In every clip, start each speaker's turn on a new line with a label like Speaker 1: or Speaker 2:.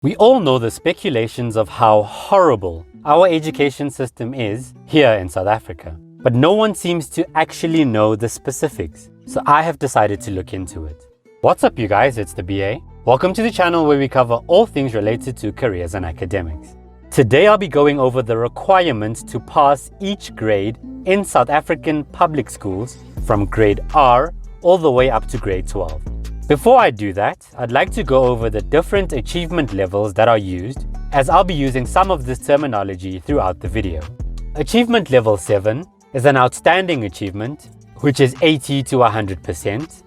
Speaker 1: We all know the speculations of how horrible our education system is here in South Africa, but no one seems to actually know the specifics, so I have decided to look into it. What's up you guys, it's the BA. Welcome to the channel where we cover all things related to careers and academics. Today I'll be going over the requirements to pass each grade in South African public schools from grade R all the way up to grade 12. Before I do that, I'd like to go over the different achievement levels that are used, as I'll be using some of this terminology throughout the video. Achievement level 7 is an outstanding achievement, which is 80 to 100%.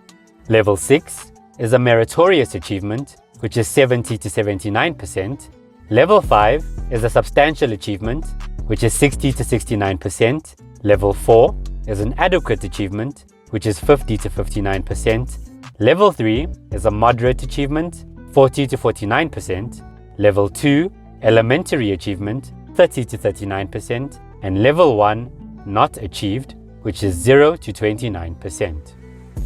Speaker 1: Level 6 is a meritorious achievement, which is 70 to 79%. Level 5 is a substantial achievement, which is 60 to 69%. Level 4 is an adequate achievement, which is 50 to 59%. Level 3 is a moderate achievement, 40 to 49%. Level 2, elementary achievement, 30 to 39%. And Level 1, not achieved, which is 0 to 29%.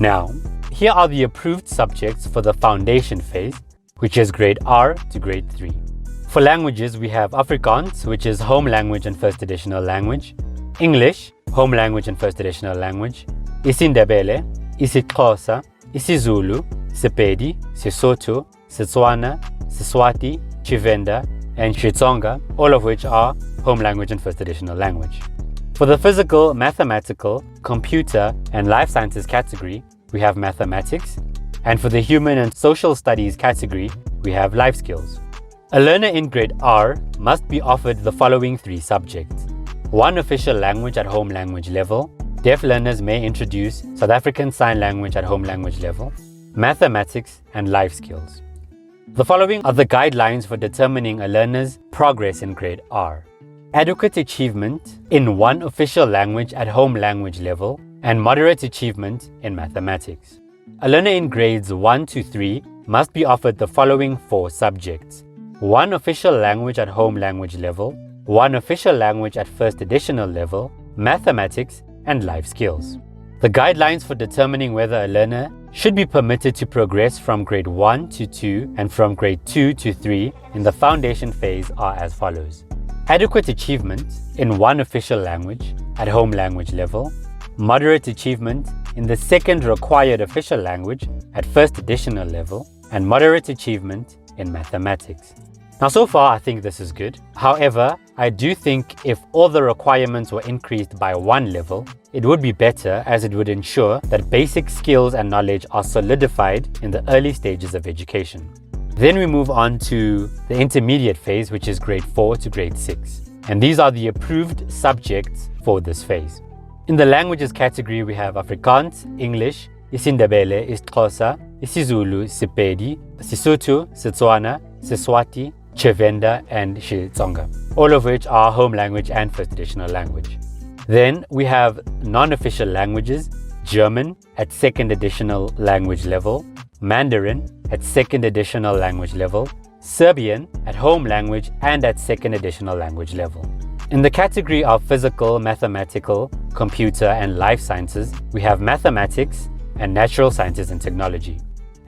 Speaker 1: Now, here are the approved subjects for the foundation phase, which is grade R to grade 3. For languages, we have Afrikaans, which is home language and first additional language. English, home language and first additional language. isiNdebele, isiXhosa, isiZulu, Sepedi, Sesotho, Setswana, Seswati, Tshivenda, and Xitsonga, all of which are home language and first additional language. For the physical, mathematical, computer, and life sciences category, we have mathematics, and for the human and social studies category, we have life skills. A learner in grade R must be offered the following 3 subjects: 1 official language at home language level. Deaf learners may introduce South African Sign Language at home language level, mathematics, and life skills. The following are the guidelines for determining a learner's progress in grade R. Adequate achievement in 1 official language at home language level and moderate achievement in mathematics. A learner in grades 1 to 3 must be offered the following 4 subjects: 1 official language at home language level, 1 official language at first additional level, mathematics, and life skills. The guidelines for determining whether a learner should be permitted to progress from grade 1 to 2 and from grade 2 to 3 in the foundation phase are as follows: adequate achievement in 1 official language at home language level, moderate achievement in the 2nd required official language at first additional level, and moderate achievement in mathematics. Now, so far, I think this is good. However, I do think if all the requirements were increased by 1 level, it would be better, as it would ensure that basic skills and knowledge are solidified in the early stages of education. Then we move on to the intermediate phase, which is grade 4 to grade 6. And these are the approved subjects for this phase. In the languages category, we have Afrikaans, English, isiNdebele, isiXhosa, isiZulu, Sepedi, Sesotho, Setswana, Seswati, Tshivenda, and Xitsonga, all of which are home language and first additional language. Then we have non-official languages: German at 2nd additional language level, Mandarin at 2nd additional language level, Serbian at home language and at 2nd additional language level. In the category of physical, mathematical, computer, and life sciences, we have mathematics and natural sciences and technology.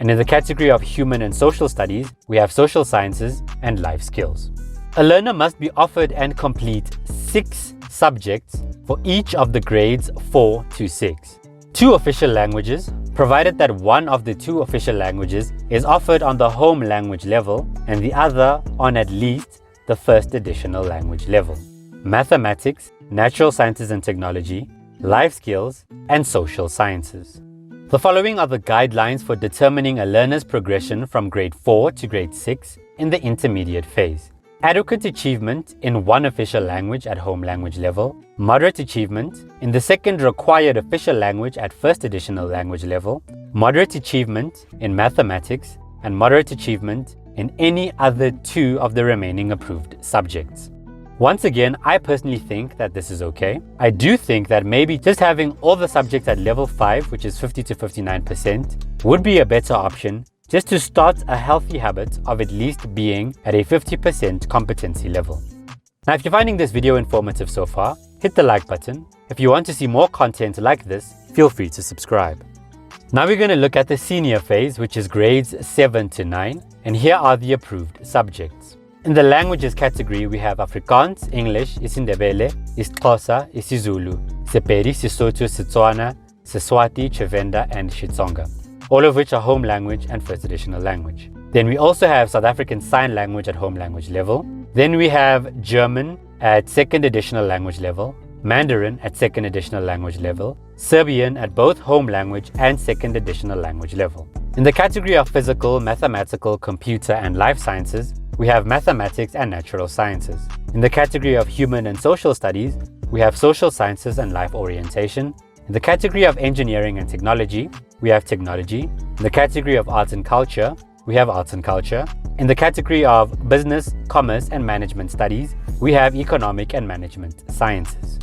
Speaker 1: And in the category of human and social studies, we have social sciences and life skills. A learner must be offered and complete 6 subjects for each of the grades 4 to 6. 2 official languages, provided that 1 of the 2 official languages is offered on the home language level and the other on at least the first additional language level. Mathematics, natural sciences and technology, life skills, and social sciences. The following are the guidelines for determining a learner's progression from grade 4 to grade 6 in the intermediate phase. Adequate achievement in 1 official language at home language level, moderate achievement in the 2nd required official language at first additional language level, moderate achievement in mathematics, and moderate achievement in any other 2 of the remaining approved subjects. Once again, I personally think that this is okay. I do think that maybe just having all the subjects at level 5, which is 50 to 59%, would be a better option just to start a healthy habit of at least being at a 50% competency level. Now, if you're finding this video informative so far, hit the like button. If you want to see more content like this, feel free to subscribe. Now we're going to look at the senior phase, which is grades 7 to 9, and here are the approved subjects. In the languages category, we have Afrikaans, English, isiNdebele, isiXhosa, isiZulu, Sepedi, Sesotho, Setswana, Seswati, Tshivenda, and Xitsonga, all of which are home language and first additional language. Then we also have South African Sign Language at home language level. Then we have German at second additional language level, Mandarin at second additional language level, Serbian at both home language and second additional language level. In the category of physical, mathematical, computer, and life sciences, we have mathematics and natural sciences. In the category of human and social studies, we have social sciences and life orientation. In the category of engineering and technology, we have technology. In the category of arts and culture, we have arts and culture. In the category of business, commerce, and management studies, we have economic and management sciences.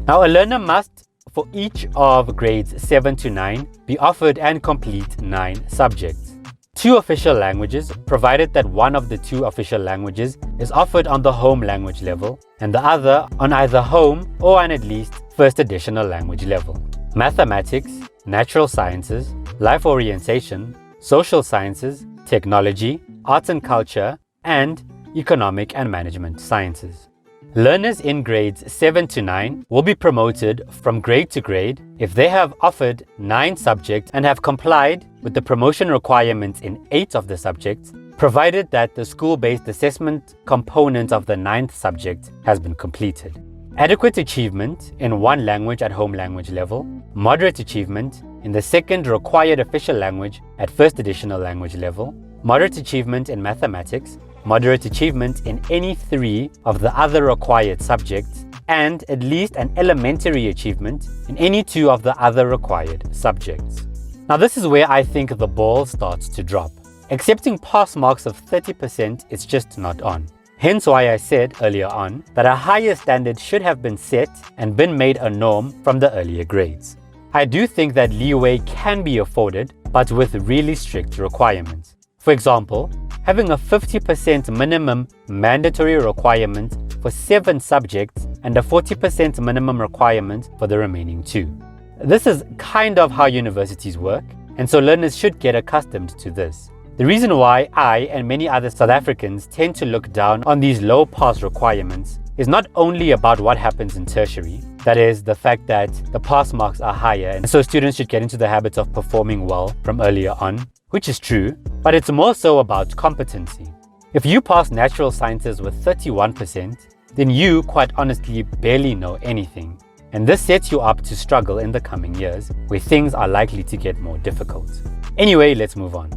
Speaker 1: Now, a learner must, for each of grades 7 to 9, be offered and complete 9 subjects. 2 official languages, provided that one of the 2 official languages is offered on the home language level and the other on either home or on at least first additional language level. Mathematics, natural sciences, life orientation, social sciences, technology, arts and culture, and economic and management sciences. Learners in grades 7 to 9 will be promoted from grade to grade if they have offered 9 subjects and have complied with the promotion requirements in 8 of the subjects, provided that the school-based assessment component of the 9th subject has been completed. Adequate achievement in one language at home language level, moderate achievement in the second required official language at first additional language level, moderate achievement in mathematics, moderate achievement in any 3 of the other required subjects, and at least an elementary achievement in any 2 of the other required subjects. Now this is where I think the ball starts to drop. Accepting pass marks of 30% is just not on. Hence why I said earlier on that a higher standard should have been set and been made a norm from the earlier grades. I do think that leeway can be afforded, but with really strict requirements. For example, having a 50% minimum mandatory requirement for 7 subjects and a 40% minimum requirement for the remaining 2. This is kind of how universities work, and so learners should get accustomed to this. The reason why I and many other South Africans tend to look down on these low pass requirements is not only about what happens in tertiary, that is, the fact that the pass marks are higher and so students should get into the habit of performing well from earlier on, which is true, but it's more so about competency. If you pass natural sciences with 31%, then you quite honestly barely know anything. And this sets you up to struggle in the coming years, where things are likely to get more difficult. Anyway, let's move on.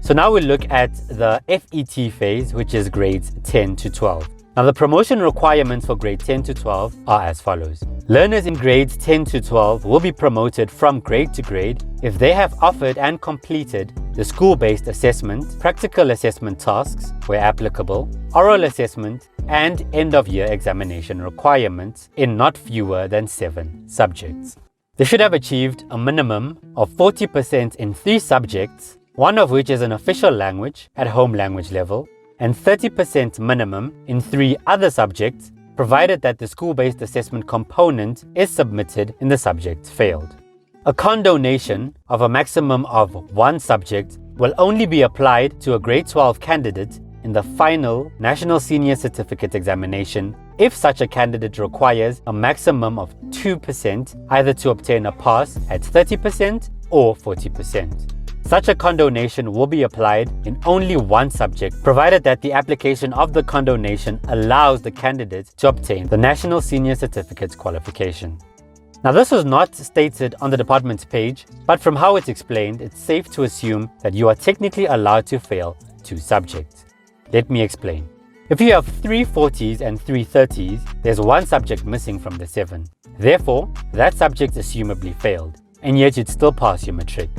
Speaker 1: So now we'll look at the FET phase, which is grades 10 to 12. Now the promotion requirements for grade 10 to 12 are as follows. Learners in grades 10 to 12 will be promoted from grade to grade if they have offered and completed the school-based assessment, practical assessment tasks where applicable, oral assessment, and end-of-year examination requirements in not fewer than 7 subjects. They should have achieved a minimum of 40% in 3 subjects, one of which is an official language at home language level, and 30% minimum in 3 other subjects, provided that the school-based assessment component is submitted in the subject failed. A condonation of a maximum of 1 subject will only be applied to a grade 12 candidate in the final National Senior Certificate Examination if such a candidate requires a maximum of 2% either to obtain a pass at 30% or 40%. Such a condonation will be applied in only 1 subject, provided that the application of the condonation allows the candidate to obtain the National Senior Certificate's qualification. Now this was not stated on the department's page, but from how it's explained, it's safe to assume that you are technically allowed to fail 2 subjects. Let me explain. If you have 3 40s and 3 30s, there's 1 subject missing from the 7. Therefore, that subject assumably failed, and yet you'd still pass your matric.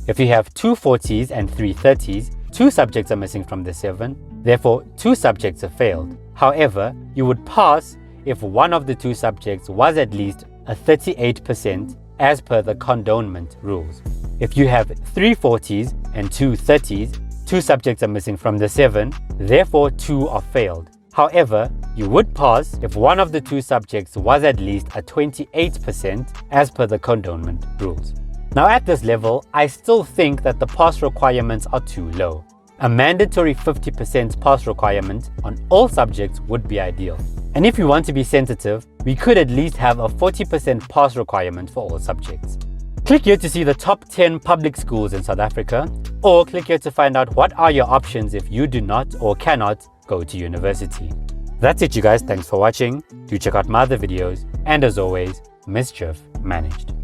Speaker 1: If you have 2 40s and 3 30s, 2 subjects are missing from the 7, therefore 2 subjects have failed. However, you would pass if one of the 2 subjects was at least a 38% as per the condonement rules. If you have 3 40s and 2 30s, 2 subjects are missing from the 7, therefore 2 are failed. However, you would pass if one of the 2 subjects was at least a 28% as per the condonement rules. Now at this level, I still think that the pass requirements are too low. A mandatory 50% pass requirement on all subjects would be ideal. And if we want to be sensitive, we could at least have a 40% pass requirement for all subjects. Click here to see the top 10 public schools in South Africa, or click here to find out what are your options if you do not or cannot go to university. That's it, you guys. Thanks for watching. Do check out my other videos, and as always, mischief managed.